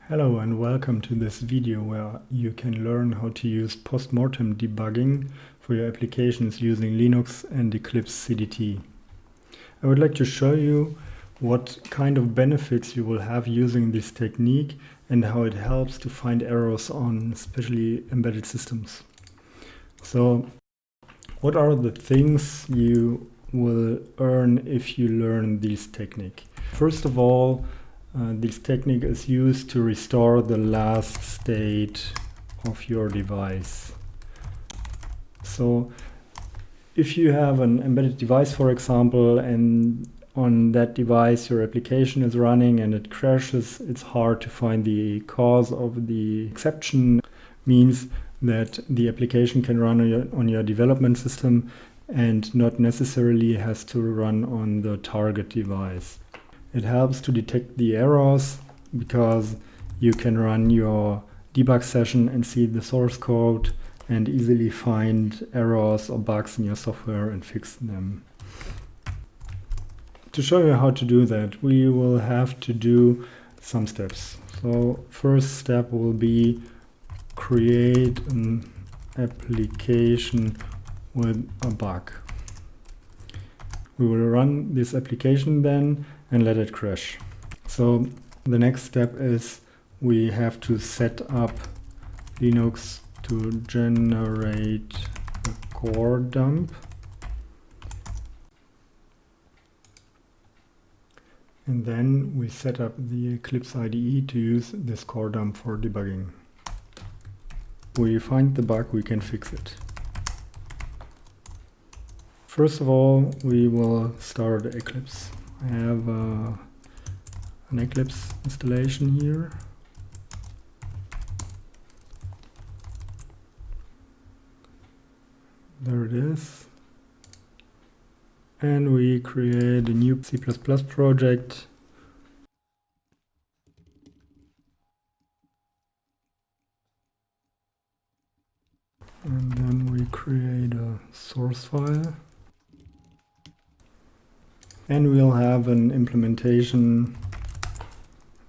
Hello and welcome to this video where you can learn how to use postmortem debugging for your applications using Linux and Eclipse CDT. I would like to show you what kind of benefits you will have using this technique and how it helps to find errors on especially embedded systems. So, what are the things you will earn if you learn this technique? First of all, this technique is used to restore the last state of your device. So if you have an embedded device, for example, and on that device your application is running and it crashes, it's hard to find the cause of the exception. Means that the application can run on your development system and not necessarily has to run on the target device. It helps to detect the errors because you can run your debug session and see the source code and easily find errors or bugs in your software and fix them. To show you how to do that, we will have to do some steps. So first step will be create an application with a bug. We will run this application then and let it crash. So the next step is we have to set up Linux to generate a coredump. And then we set up the Eclipse IDE to use this coredump for debugging. We find the bug, we can fix it. First of all, we will start Eclipse. I have an Eclipse installation here. There it is. And we create a new C++ project. And then we create a source file. And we'll have an implementation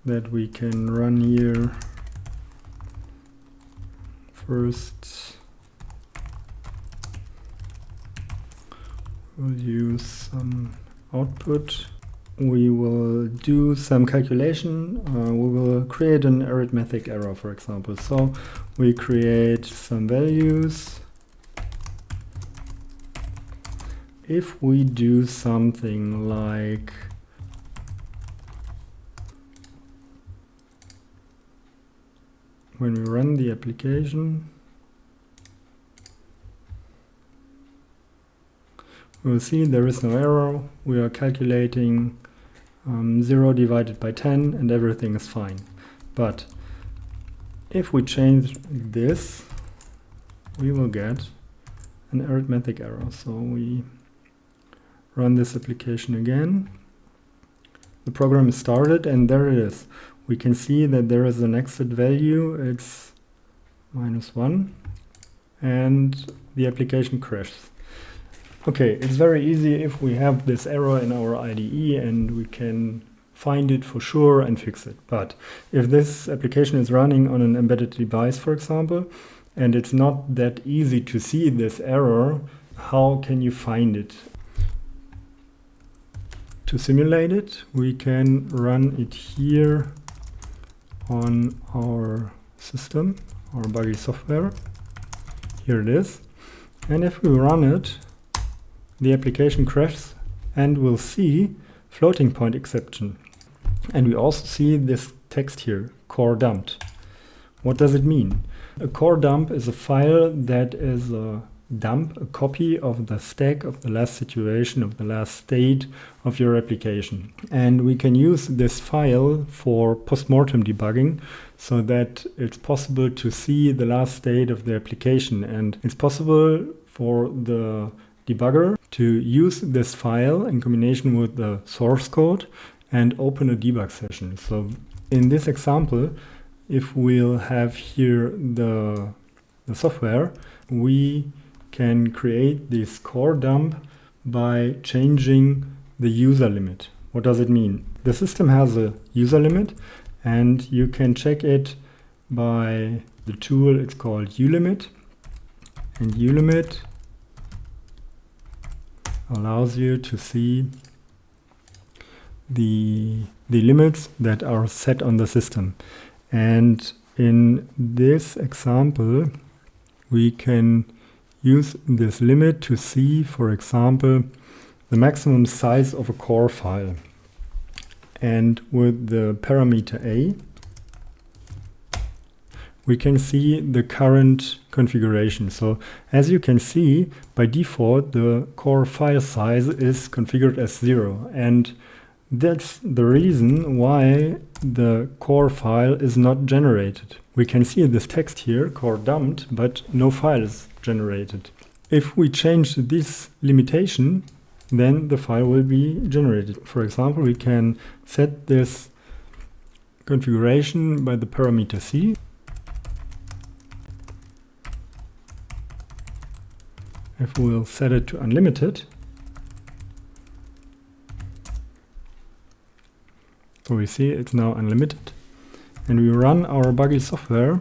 that we can run here. First, we'll use some output. We will do some calculation. We will create an arithmetic error, for example. So we create some values. If we do something like when we run the application, we will see there is no error. We are calculating 0 divided by 10 and everything is fine. But if we change this, we will get an arithmetic error. So we run this application again. The program is started and there it is. We can see that there is an exit value, it's -1, and the application crashes. Okay, it's very easy if we have this error in our IDE and we can find it for sure and fix it. But if this application is running on an embedded device, for example, and it's not that easy to see this error, how can you find it? To simulate it, we can run it here on our system, our buggy software. Here it is. And if we run it, the application crashes and we'll see floating point exception. And we also see this text here, coredump. What does it mean? A coredump is a file that is a copy of the stack of the last situation, of the last state of your application. And we can use this file for postmortem debugging so that it's possible to see the last state of the application. And it's possible for the debugger to use this file in combination with the source code and open a debug session. So in this example, if we'll have here the software, we can create this coredump by changing the user limit. What does it mean? The system has a user limit and you can check it by the tool. It's called ulimit, and ulimit allows you to see the limits that are set on the system. And in this example, we can use this limit to see, for example, the maximum size of a core file. And with the parameter a, we can see the current configuration. So as you can see, by default, the core file size is configured as 0. And that's the reason why the core file is not generated. We can see this text here, coredumped, but no file is generated. If we change this limitation, then the file will be generated. For example, we can set this configuration by the parameter c. If we'll set it to unlimited, so we see it's now unlimited, and we run our buggy software,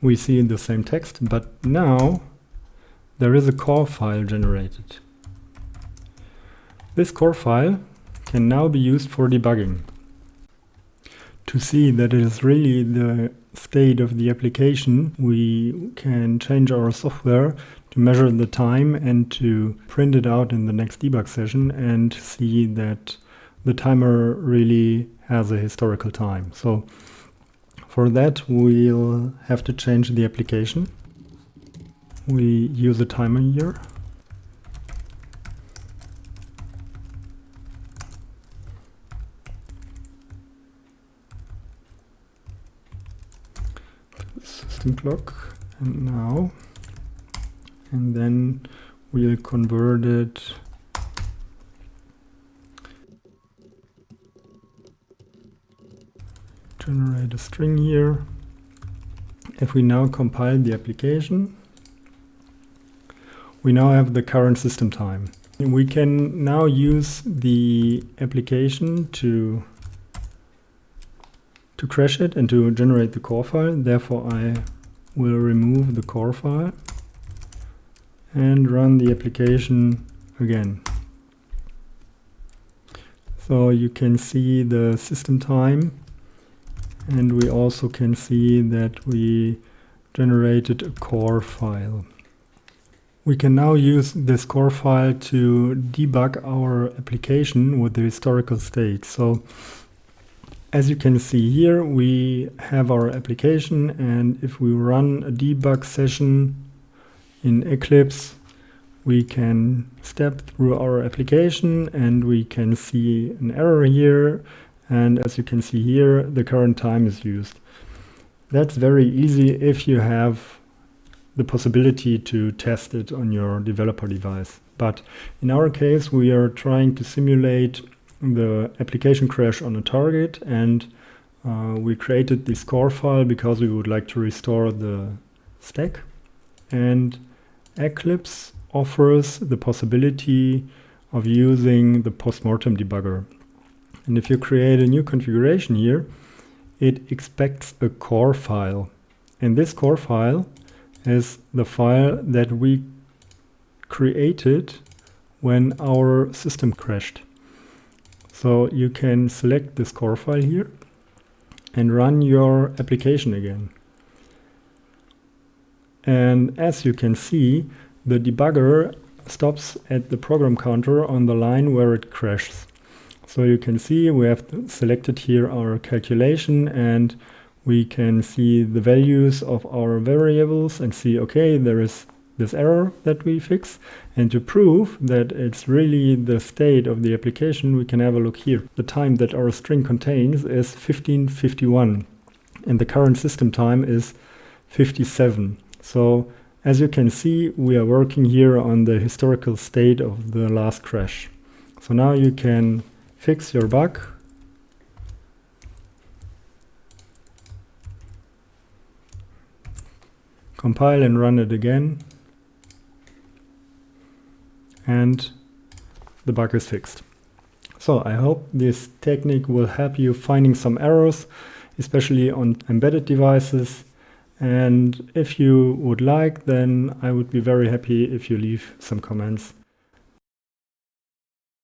we see the same text, but now there is a core file generated. This core file can now be used for debugging. To see that it is really the state of the application, we can change our software to measure the time and to print it out in the next debug session and see that the timer really has a historical time. So for that, we'll have to change the application. We use a timer here. System clock, and now, and then we'll convert it generate a string here. If we now compile the application, we now have the current system time. We can now use the application to crash it and to generate the core file. Therefore, I will remove the core file and run the application again. So you can see the system time, and we also can see that we generated a core file. We can now use this core file to debug our application with the historical state. So as you can see here, we have our application, and if we run a debug session in Eclipse, we can step through our application and we can see an error here, and as you can see here, the current time is used. That's very easy if you have the possibility to test it on your developer device. But in our case, we are trying to simulate the application crash on a target, and we created this core file because we would like to restore the stack. And Eclipse offers the possibility of using the postmortem debugger. And if you create a new configuration here, it expects a core file. And this core file is the file that we created when our system crashed. So you can select this core file here and run your application again. And as you can see, the debugger stops at the program counter on the line where it crashes. So you can see we have selected here our calculation, and we can see the values of our variables and see, okay, there is this error that we fix. And to prove that it's really the state of the application, we can have a look here. The time that our string contains is 1551, and the current system time is 57. So as you can see, we are working here on the historical state of the last crash. So now you can fix your bug. Compile and run it again. And the bug is fixed. So I hope this technique will help you finding some errors, especially on embedded devices. And if you would like, then I would be very happy if you leave some comments.